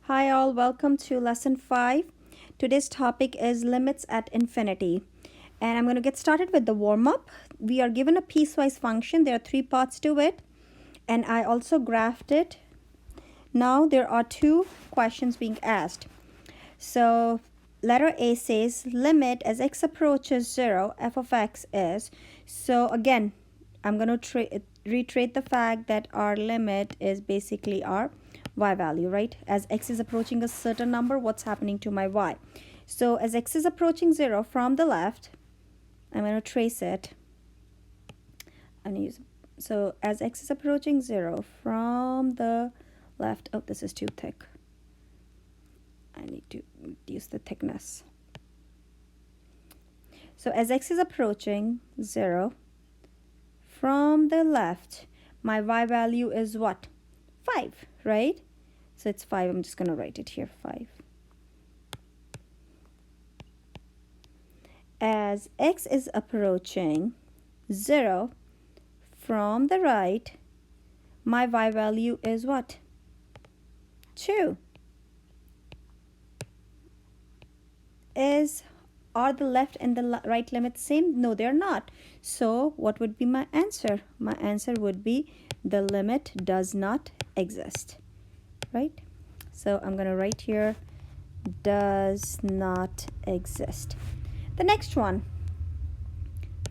Hi all, welcome to lesson 5. Today's topic is limits at infinity. And I'm going to get started with the warm-up. We are given a piecewise function. There are 3 parts to it. And I also graphed it. Now there are 2 questions being asked. So letter A says limit as x approaches 0, f of x is. So again, I'm going to reiterate the fact that our limit is basically our y value, right? As x is approaching a certain number, what's happening to my y? So as x is approaching 0 from the left, I'm going to trace it. So as x is approaching 0 from the left, oh, this is too thick. I need to reduce the thickness. So as x is approaching 0 from the left, my y value is what? 5, right? So it's 5. I'm just going to write it here, 5. As x is approaching 0 from the right, my y value is what? 2. Are the left and the right limits same? No, they're not. So what would be my answer? My answer would be the limit does not exist, right? So I'm going to write here does not exist. The next one,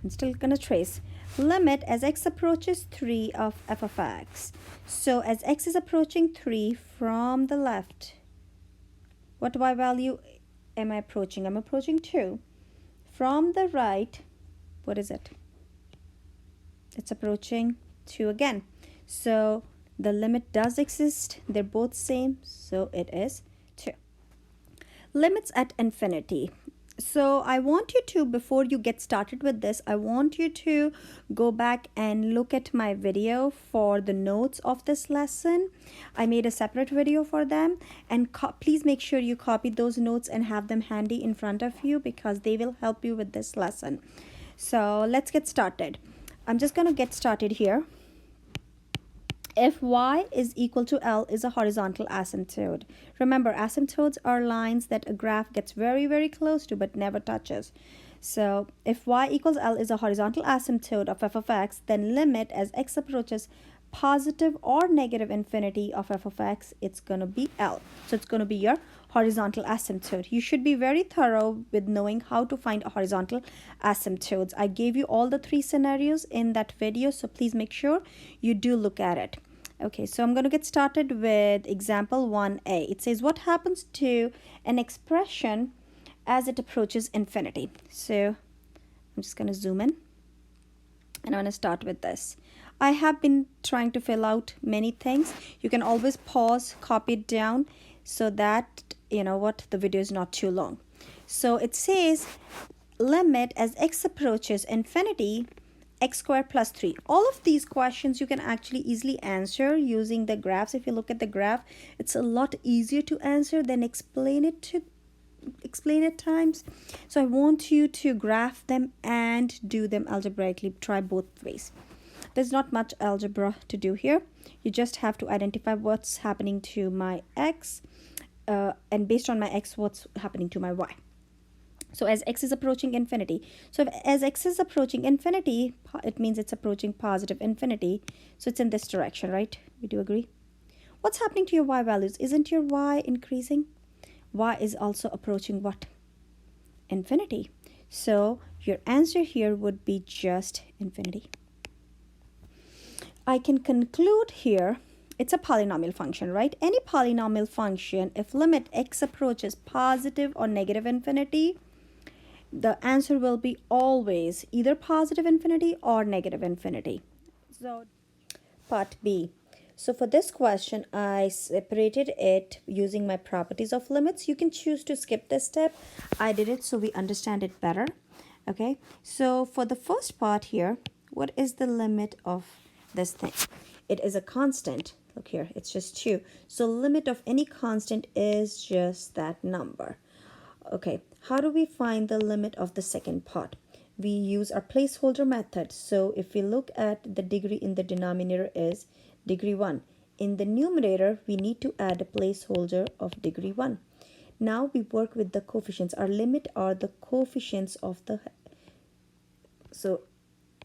I'm still going to trace. Limit as x approaches 3 of f of x. So as x is approaching 3 from the left, what y value am I approaching? I'm approaching 2. From the right, what is it? It's approaching 2 again. So the limit does exist. They're both same. So it is 2. Limits at infinity. So I want you to, before you get started with this, I want you to go back and look at my video for the notes of this lesson. I made a separate video for them, and please make sure you copy those notes and have them handy in front of you because they will help you with this lesson. So let's get started. I'm just going to get started here. If y is equal to L is a horizontal asymptote. Remember, asymptotes are lines that a graph gets very, very close to but never touches. So if y equals L is a horizontal asymptote of f of x, then limit as x approaches positive or negative infinity of f of x, it's going to be L. So it's going to be your horizontal asymptote. You should be very thorough with knowing how to find a horizontal asymptotes. I gave you all the 3 scenarios in that video, so please make sure you do look at it. Okay, so I'm going to get started with example 1a. It says what happens to an expression as it approaches infinity. So I'm just going to zoom in and I'm going to start with this. I have been trying to fill out many things. You can always pause, copy it down so that the video is not too long. So it says limit as x approaches infinity x squared plus 3. All of these questions you can actually easily answer using the graphs. If you look at the graph, it's a lot easier to answer than explain it times. So I want you to graph them and do them algebraically. Try both ways. There's not much algebra to do here. You just have to identify what's happening to my x and based on my x, what's happening to my y. So as x is approaching infinity. So as x is approaching infinity, it means it's approaching positive infinity. So it's in this direction, right? We do agree? What's happening to your y values? Isn't your y increasing? Y is also approaching what? Infinity. So your answer here would be just infinity. I can conclude here, it's a polynomial function, right? Any polynomial function, if limit x approaches positive or negative infinity, the answer will be always either positive infinity or negative infinity. So part B. So for this question, I separated it using my properties of limits. You can choose to skip this step. I did it so we understand it better. Okay, so for the first part here, what is the limit of this thing? It is a constant. Look here, it's just 2. So limit of any constant is just that number. Okay, how do we find the limit of the second part? We use our placeholder method. So if we look at the degree in the denominator is degree 1. In the numerator, we need to add a placeholder of degree 1. Now we work with the coefficients. Our limit are the coefficients of the, so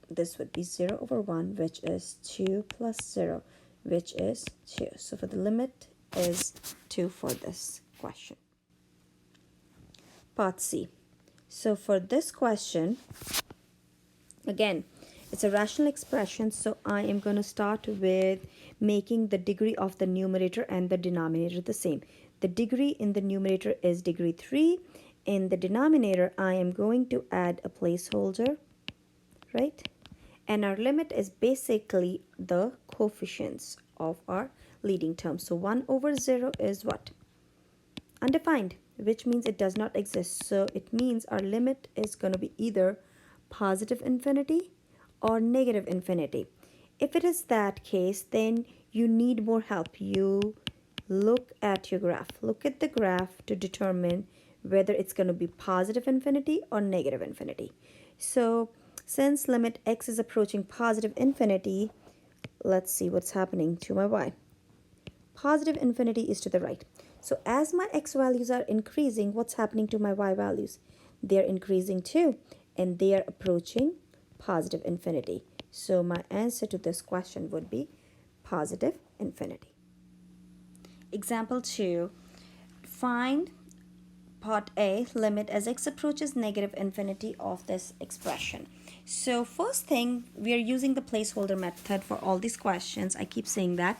this would be 0 over 1, which is 2 plus 0, which is 2. So for the limit is 2 for this question. Part C. So for this question, again, it's a rational expression, so I am going to start with making the degree of the numerator and the denominator the same. The degree in the numerator is degree 3. In the denominator, I am going to add a placeholder, right? And our limit is basically the coefficients of our leading term. So 1 over 0 is what? Undefined, which means it does not exist. So it means our limit is going to be either positive infinity or negative infinity. If it is that case, then you need more help. You look at your graph. Look at the graph to determine whether it's going to be positive infinity or negative infinity. So since limit x is approaching positive infinity, let's see what's happening to my y. Positive infinity is to the right. So as my x values are increasing, what's happening to my y values? They're increasing too, and they are approaching positive infinity. So my answer to this question would be positive infinity. Example 2, find part A, limit as x approaches negative infinity of this expression. So first thing, we are using the placeholder method for all these questions. I keep saying that.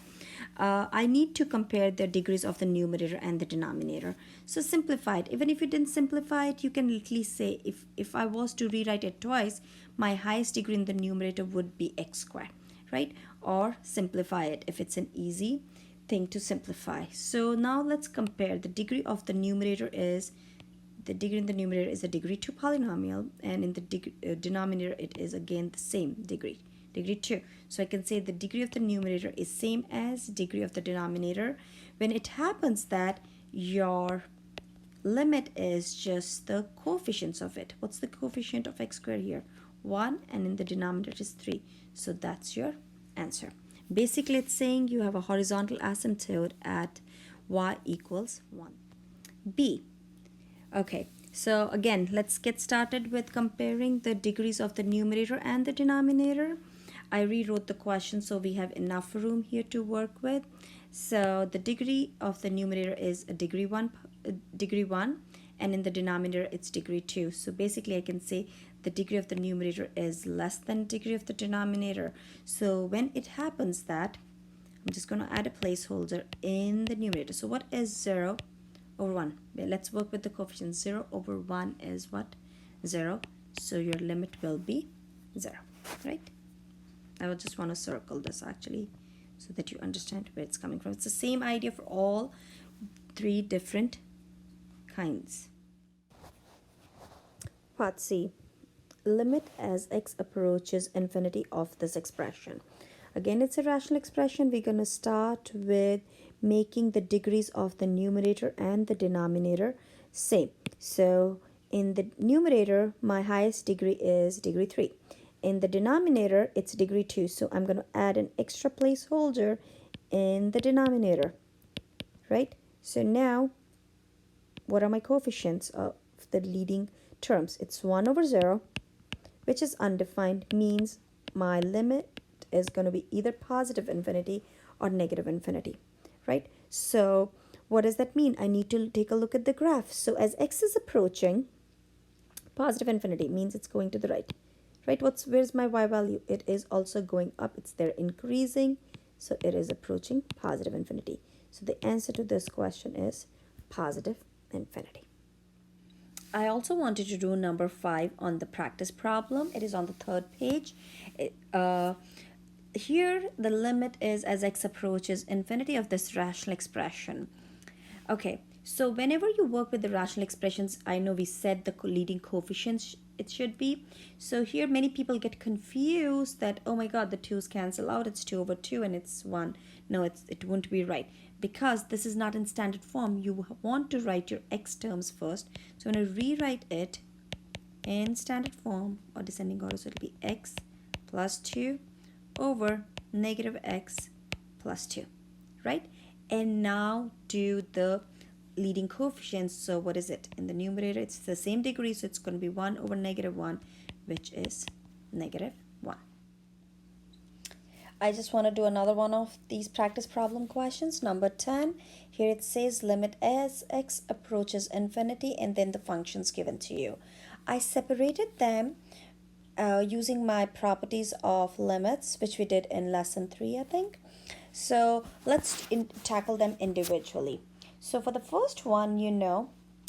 I need to compare the degrees of the numerator and the denominator. So simplify it. Even if you didn't simplify it, you can literally say, if I was to rewrite it twice, my highest degree in the numerator would be x squared, right? Or simplify it if it's an easy thing to simplify. So now let's compare. The degree of the numerator is, the degree in the numerator is a degree 2 polynomial, and in the denominator it is again the same degree 2. So I can say the degree of the numerator is same as degree of the denominator when it happens that your limit is just the coefficients of it. What's the coefficient of x squared here? 1, and in the denominator it is 3. So that's your answer. Basically, it's saying you have a horizontal asymptote at y equals 1. B. Okay, so again, let's get started with comparing the degrees of the numerator and the denominator. I rewrote the question so we have enough room here to work with. So the degree of the numerator is a degree 1, and in the denominator it's degree 2. So basically I can say the degree of the numerator is less than degree of the denominator. So when it happens that, I'm just going to add a placeholder in the numerator. So what is 0 over 1? Well, let's work with the coefficient. 0 over 1 is what? 0. So your limit will be 0, right? I would just want to circle this actually so that you understand where it's coming from. It's the same idea for all 3 different kinds. Part C. Limit as x approaches infinity of this expression. Again, it's a rational expression. We're going to start with making the degrees of the numerator and the denominator same. So in the numerator, my highest degree is degree 3. In the denominator, it's degree 2. So I'm going to add an extra placeholder in the denominator, right? So now, what are my coefficients of the leading terms? It's 1 over 0, which is undefined, means my limit is going to be either positive infinity or negative infinity, right? So what does that mean? I need to take a look at the graph. So as x is approaching positive infinity, means it's going to the right, right? Where's my y value? It is also going up. It's there increasing, so it is approaching positive infinity. So the answer to this question is positive infinity. I also wanted to do number 5 on the practice problem. It is on the 3rd page. Here the limit is as x approaches infinity of this rational expression. Okay, so whenever you work with the rational expressions, I know we said the leading coefficients it should be. So here many people get confused that, oh my god, the 2's cancel out, it's 2 over 2 and it's 1. No, it won't be right, because this is not in standard form. You want to write your x terms first. So I'm going to rewrite it in standard form or descending order. So it'll be x plus 2 over negative x plus 2. right? And now do the leading coefficients. So what is it? In the numerator, it's the same degree, so it's going to be 1 over negative 1, which is negative 1. I just want to do another one of these practice problem questions. Number 10. Here it says limit as x approaches infinity, and then the functions given to you. I separated them using my properties of limits, which we did in lesson 3, I think. So let's tackle them individually. So for the first one,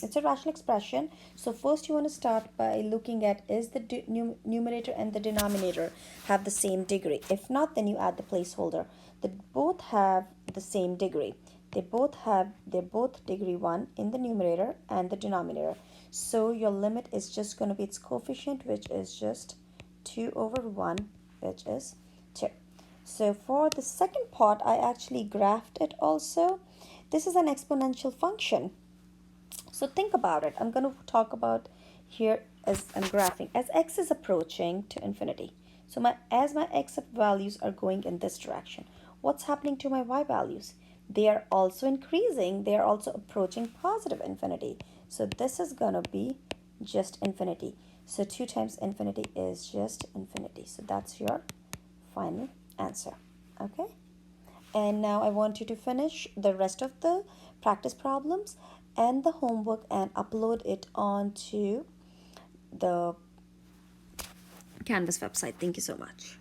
it's a rational expression. So first you want to start by looking at, is the numerator and the denominator have the same degree? If not, then you add the placeholder. They both have the same degree. They're both degree 1 in the numerator and the denominator. So your limit is just going to be its coefficient, which is just 2 over 1, which is 2. So for the second part, I actually graphed it also. This is an exponential function. So think about it. I'm going to talk about here as I'm graphing. As x is approaching to infinity, so as my x values are going in this direction, what's happening to my y values? They are also increasing. They are also approaching positive infinity. So this is going to be just infinity. So 2 times infinity is just infinity. So that's your final answer. Okay? And now I want you to finish the rest of the practice problems and the homework and upload it onto the Canvas website. Thank you so much.